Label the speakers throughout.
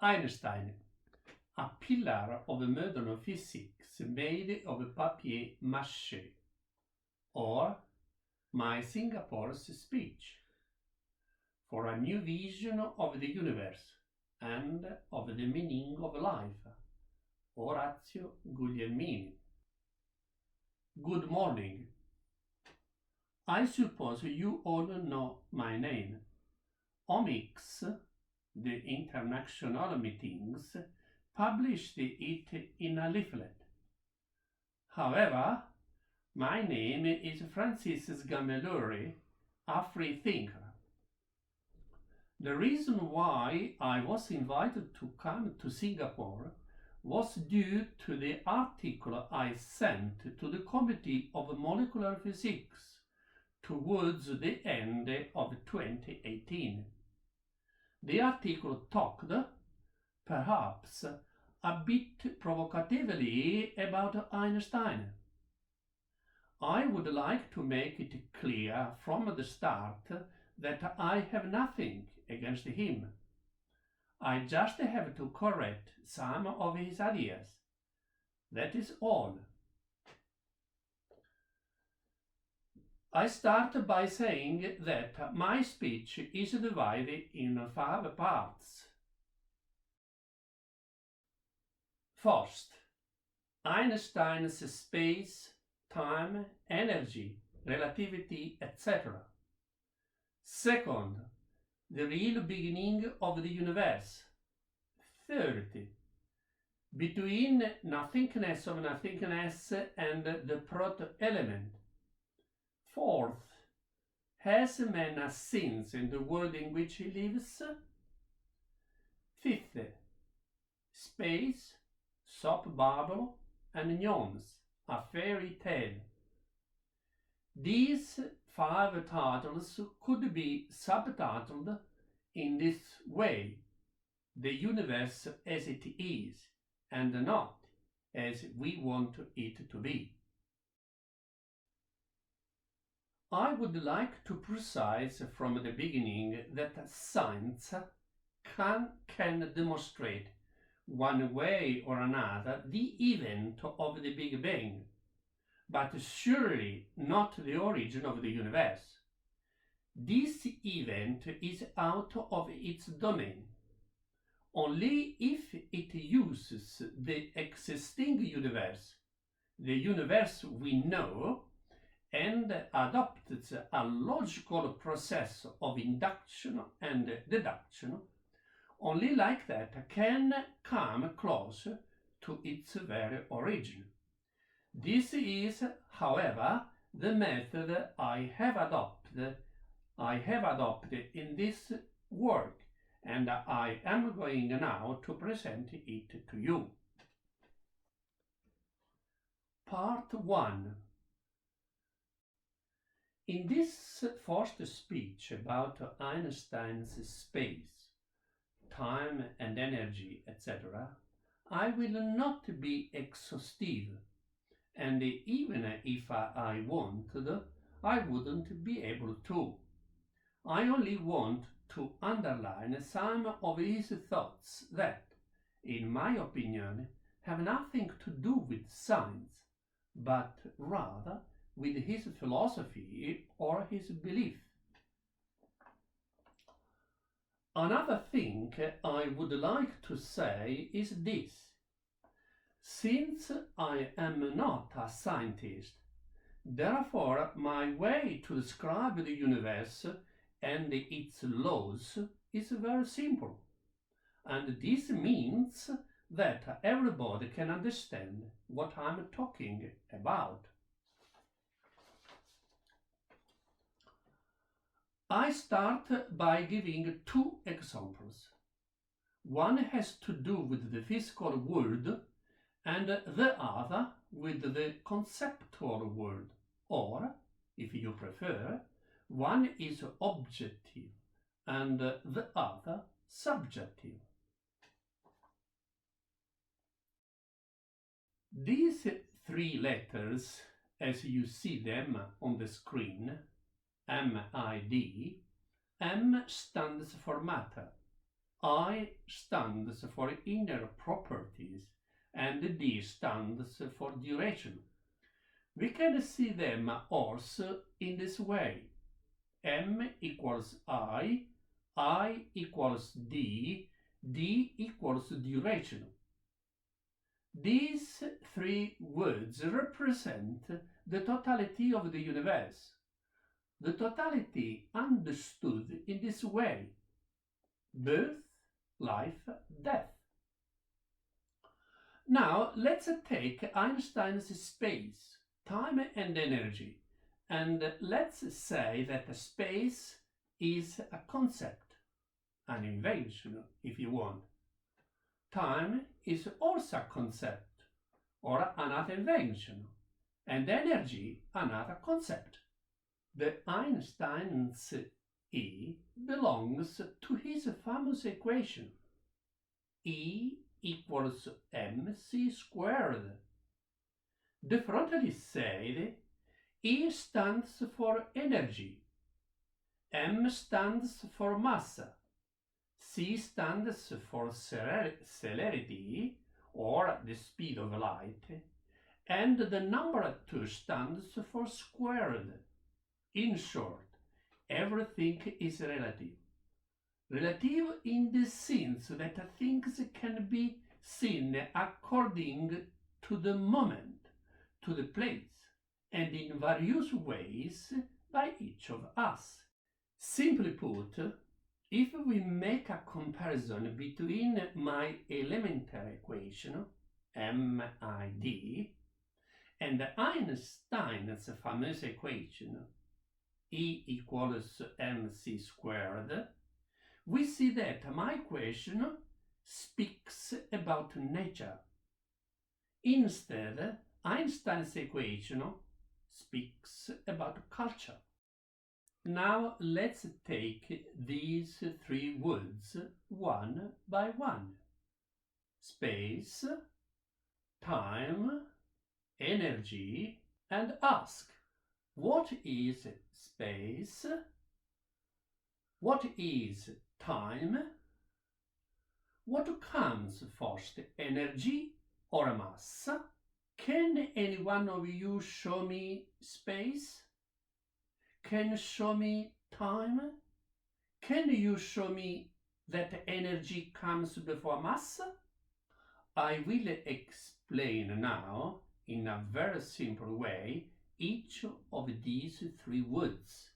Speaker 1: Einstein, a pillar of modern physics made of papier maché, or my Singapore's speech, for a new vision of the universe and of the meaning of life, Orazio Guglielmini. Good morning. I suppose you all know my name. Omics, the international meetings, published it in a leaflet. However, my name is Francis Sgambelluri, a free thinker. The reason why I was invited to come to Singapore was due to the article I sent to the Committee of Molecular Physics towards the end of 2018. The article talked, perhaps a bit provocatively, about Einstein. I would like to make it clear from the start that I have nothing against him. I just have to correct some of his ideas. That is all. I start by saying that my speech is divided in 5 parts. First, Einstein's space, time, energy, relativity, etc. Second, the real beginning of the universe. Third, between nothingness of nothingness and the proto-element. Fourth, has man a sense in the world in which he lives? Fifth, space, soap bubble, and gnomes, a fairy tale. These 5 titles could be subtitled in this way: the universe as it is, and not as we want it to be. I would like to precise from the beginning that science can demonstrate one way or another the event of the Big Bang, but surely not the origin of the universe. This event is out of its domain. Only if it uses the existing universe, the universe we know, and adopts a logical process of induction and deduction, only like that can come close to its very origin. This is, however, the method I have adopted in this work, and I am going now to present it to you. Part 1. In this first speech about Einstein's space, time and energy, etc., I will not be exhaustive, and even if I wanted, I wouldn't be able to. I only want to underline some of his thoughts that, in my opinion, have nothing to do with science, but rather with his philosophy or his belief. Another thing I would like to say is this. Since I am not a scientist, therefore my way to describe the universe and its laws is very simple, and this means that everybody can understand what I'm talking about. I start by giving 2 examples. One has to do with the physical world, and the other with the conceptual world, or, if you prefer, one is objective and the other subjective. These 3 letters, as you see them on the screen, MID, M stands for matter, I stands for inner properties and D stands for duration. We can see them also in this way. M equals I equals D equals duration. These three words represent the totality of the universe. The totality understood in this way: birth, life, death. Now let's take Einstein's space, time and energy, and let's say that space is a concept, an invention if you want. Time is also a concept or another invention, and energy another concept. The Einstein's E belongs to his famous equation E equals mc squared. Differently said, E stands for energy, m stands for mass, c stands for celerity, or the speed of light, and the number 2 stands for squared. In short, everything is relative. Relative in the sense that things can be seen according to the moment, to the place, and in various ways by each of us. Simply put, if we make a comparison between my elementary equation, MID, and Einstein's famous equation, E equals mc squared, we see that my equation speaks about nature. Instead, Einstein's equation speaks about culture. Now let's take these three words one by one: space, time, energy, and ask, what is space? What is time? What comes first, energy or mass? Can any one of you show me space? Can you show me time? Can you show me that energy comes before mass? I will explain now in a very simple way each of these three words.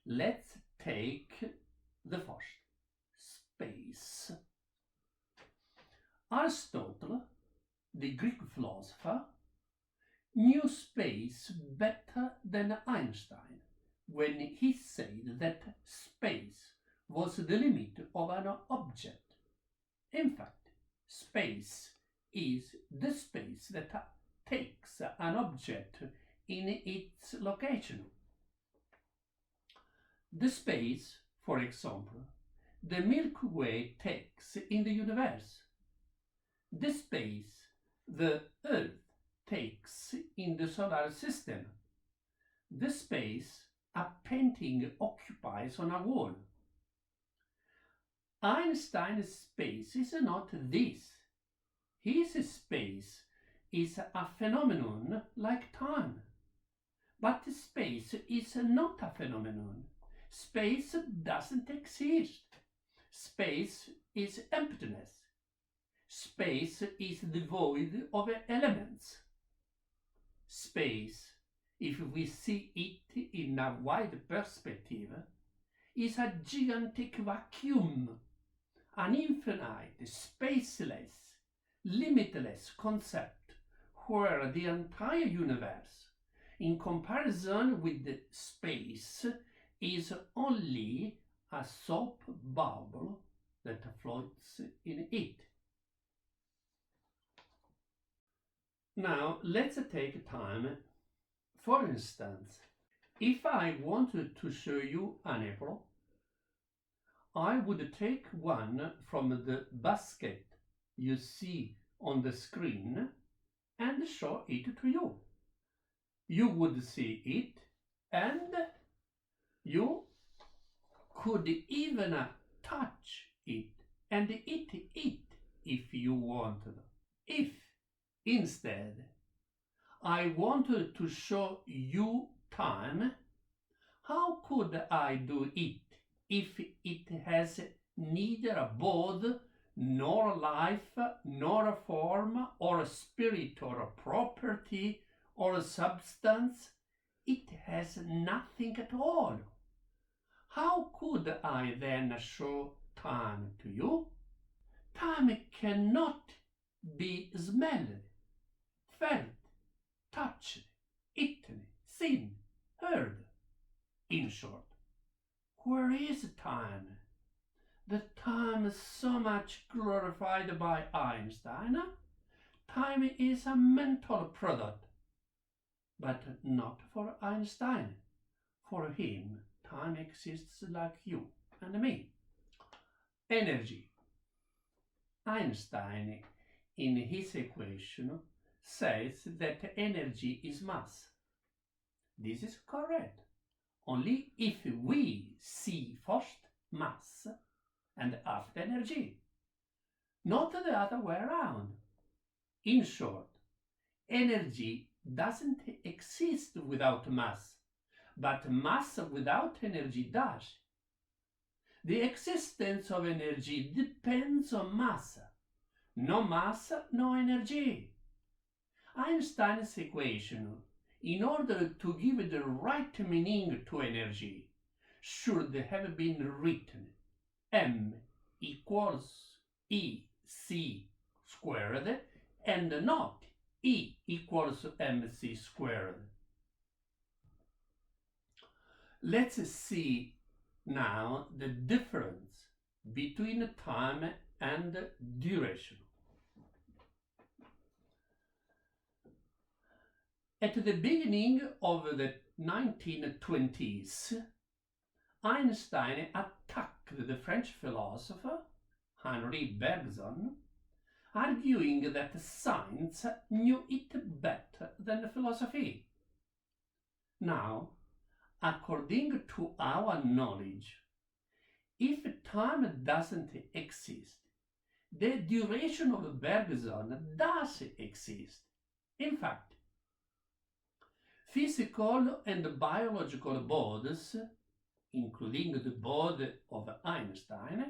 Speaker 1: Let's take the first, space. Aristotle, the Greek philosopher, knew space better than Einstein when he said that space was the limit of an object. In fact, space is the space that takes an object in its location. The space, for example, the Milky Way takes in the universe. The space the Earth takes in the solar system. The space a painting occupies on a wall. Einstein's space is not this. His space is a phenomenon like time. But space is not a phenomenon. Space doesn't exist. Space is emptiness. Space is devoid of elements. Space, if we see it in a wide perspective, is a gigantic vacuum, an infinite, spaceless, limitless concept where the entire universe, in comparison with the space, is only a soap bubble that floats in it. Now let's take time. For instance, if I wanted to show you an apple, I would take one from the basket you see on the screen and show it to you. You would see it and you could even touch it and eat it if you wanted. If instead I wanted to show you time, how could I do it if it has neither a body, nor life, nor a form, or a spirit, or a property, or a substance? It has nothing at all. How could I then show time to you? Time cannot be smelled, felt, touched, eaten, seen, heard. In short, where is time? The time so much glorified by Einstein? Time is a mental product, but not for Einstein. For him, time exists like you and me. Energy. Einstein, in his equation, says that energy is mass. This is correct, only if we see first mass and after energy, not the other way around. In short, energy doesn't exist without mass, but mass without energy does. The existence of energy depends on mass. No mass, no energy. Einstein's equation, in order to give the right meaning to energy, should have been written m equals EC squared and not E equals mc squared. Let's see now the difference between time and duration. At the beginning of the 1920s, Einstein attacked the French philosopher Henri Bergson, arguing that science knew it better than philosophy. Now, according to our knowledge, if time doesn't exist, the duration of Bergson does exist. In fact, physical and biological bodies, including the body of Einstein,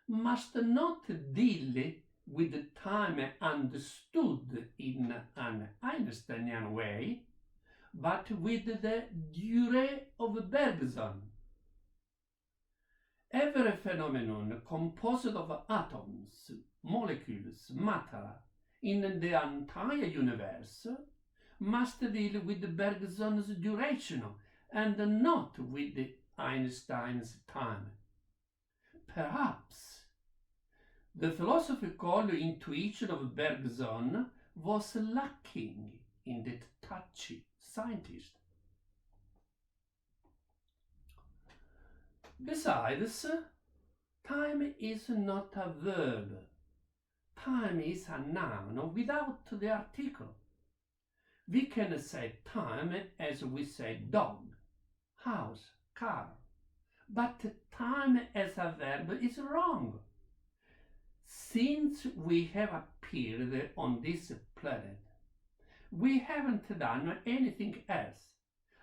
Speaker 1: must not deal with time understood in an Einsteinian way, but with the durée of Bergson. Every phenomenon composed of atoms, molecules, matter in the entire universe must deal with Bergson's duration and not with Einstein's time. Perhaps the philosophical intuition of Bergson was lacking in that touchy scientist. Besides, time is not a verb. Time is a noun without the article. We can say time as we say dog, house, car, but time as a verb is wrong. Since we have appeared on this planet, we haven't done anything else,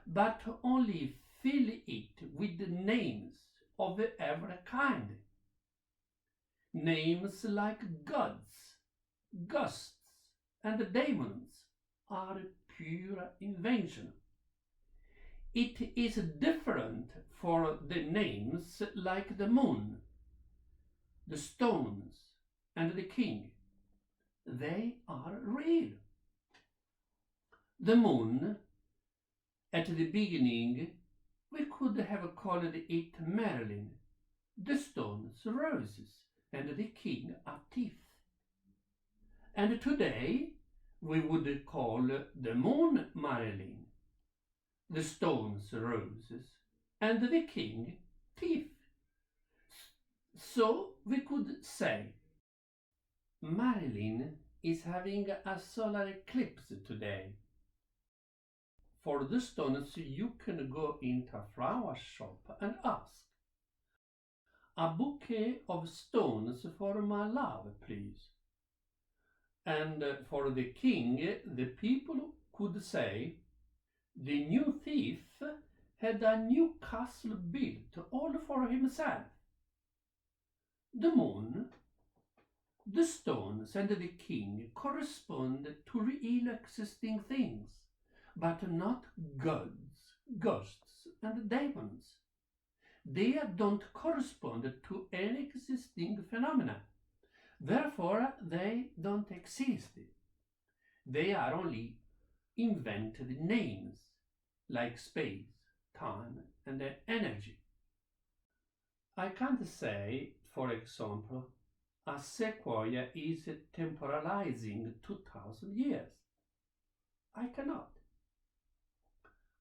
Speaker 1: but only fill it with names of every kind. Names like gods, ghosts, and demons are pure invention. It is different for the names like the moon, the stones, and the king. They are real. The moon, at the beginning, we could have called it Marilyn, the stones roses, and the king a thief. And today we would call the moon Marilyn, the stones roses, and the king thief. So we could say Marilyn is having a solar eclipse today. For the stones you can go into a flower shop and ask, A bouquet of stones for my love, please. And for the king, the people could say, the new thief had a new castle built all for himself. The moon, the stones, and the king correspond to real existing things, but not gods, ghosts, and demons. They don't correspond to any existing phenomena. Therefore, they don't exist. They are only invented names, like space, time, and energy. I can't say, for example, a sequoia is temporalizing 2000 years. I cannot.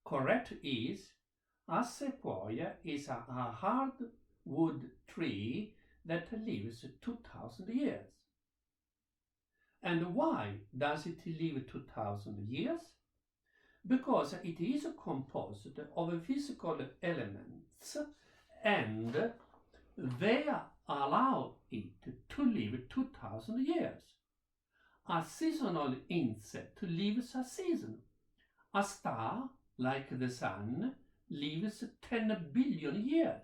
Speaker 1: Correct is, a sequoia is a hardwood tree that lives 2000 years. And why does it live 2000 years? Because it is composed of physical elements and they allow it to live 2000 years. A seasonal insect lives a season. A star, like the sun, lives 10 billion years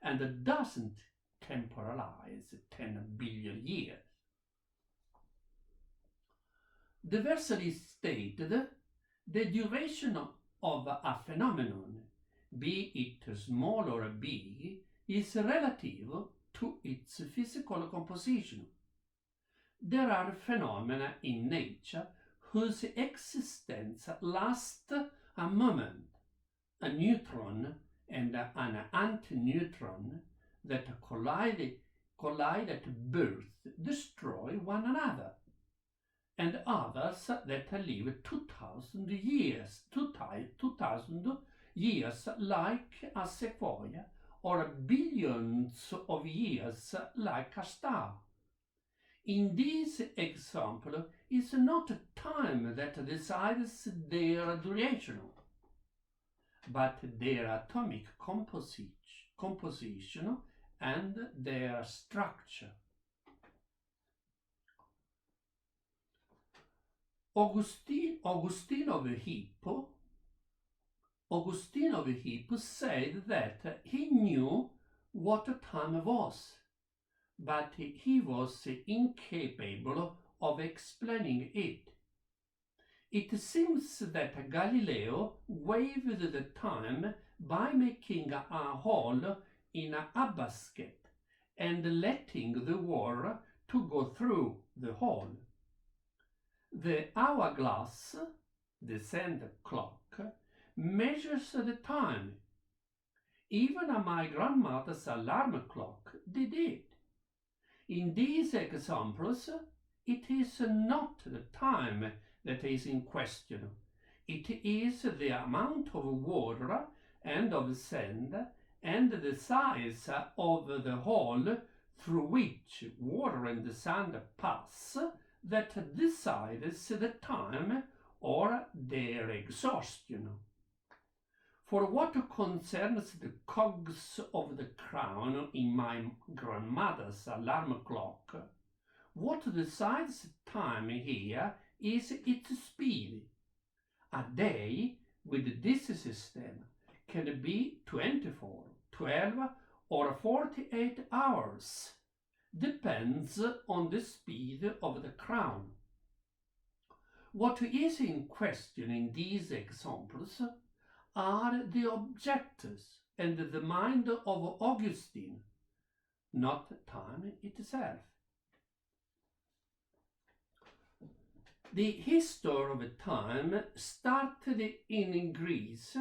Speaker 1: and doesn't temporalize 10 billion years. Diversely stated, the duration of a phenomenon, be it small or big, is relative to its physical composition. There are phenomena in nature whose existence lasts a moment, a neutron and an antineutron that collide at birth destroy one another, and others that live 2000 years, 2000 years like a sequoia, or billions of years like a star. In this example, it's not time that decides their duration, but their atomic composition and their structure. Augustine of Hippo said that he knew what time was, but he was incapable of explaining it. It seems that Galileo waived the time by making a hole in a basket and letting the water to go through the hole. The hourglass, the sand clock, measures the time. Even my grandmother's alarm clock did it. In these examples, it is not the time that is in question. It is the amount of water and of sand and the size of the hole through which water and sand pass that decides the time or their exhaustion. For what concerns the cogs of the crown in my grandmother's alarm clock, what decides time here is its speed. A day with this system can be 24, 12 or 48 hours. Depends on the speed of the crown. What is in question in these examples are the objects and the mind of Augustine, not time itself. The history of time started in Greece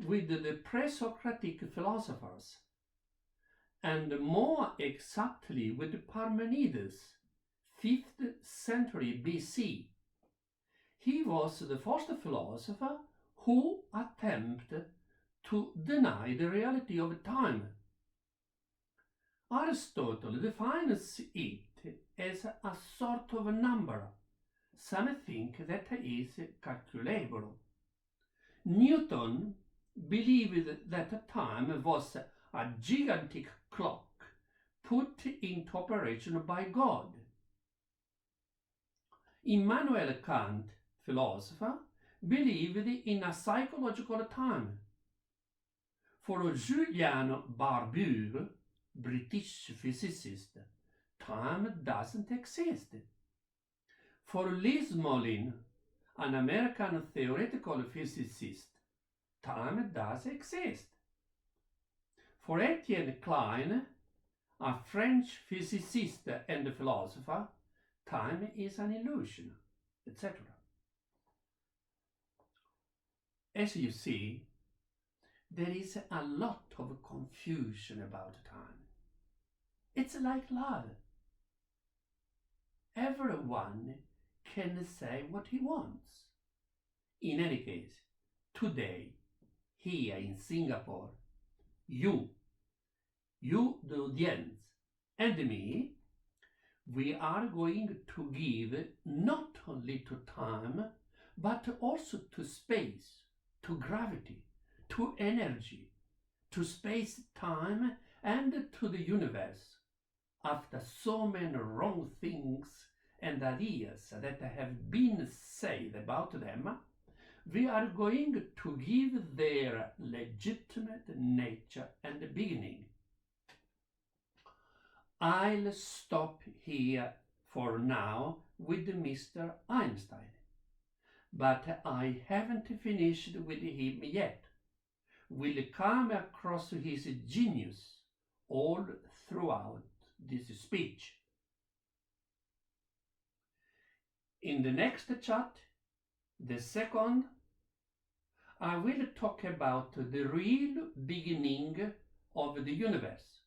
Speaker 1: with the pre-Socratic philosophers, and more exactly with Parmenides, 5th century BC. He was the first philosopher who attempted to deny the reality of time. Aristotle defines it as a sort of number, something that is calculable. Newton believed that time was a gigantic clock put into operation by God. Immanuel Kant, philosopher, believed in a psychological time. For Julian Barbour, British physicist, time doesn't exist. For Liz Moulin, an American theoretical physicist, time does exist. For Etienne Klein, a French physicist and philosopher, time is an illusion, etc. As you see, there is a lot of confusion about time. It's like love. Everyone can say what he wants. In any case, today, here in Singapore, you, the audience, and me, we are going to give not only to time, but also to space, to gravity, to energy, to space-time, and to the universe. After so many wrong things and ideas that have been said about them, we are going to give their legitimate nature and beginning. I'll stop here for now with Mr. Einstein, but I haven't finished with him yet. We'll come across his genius all throughout this speech. In the next chat, the second, I will talk about the real beginning of the universe.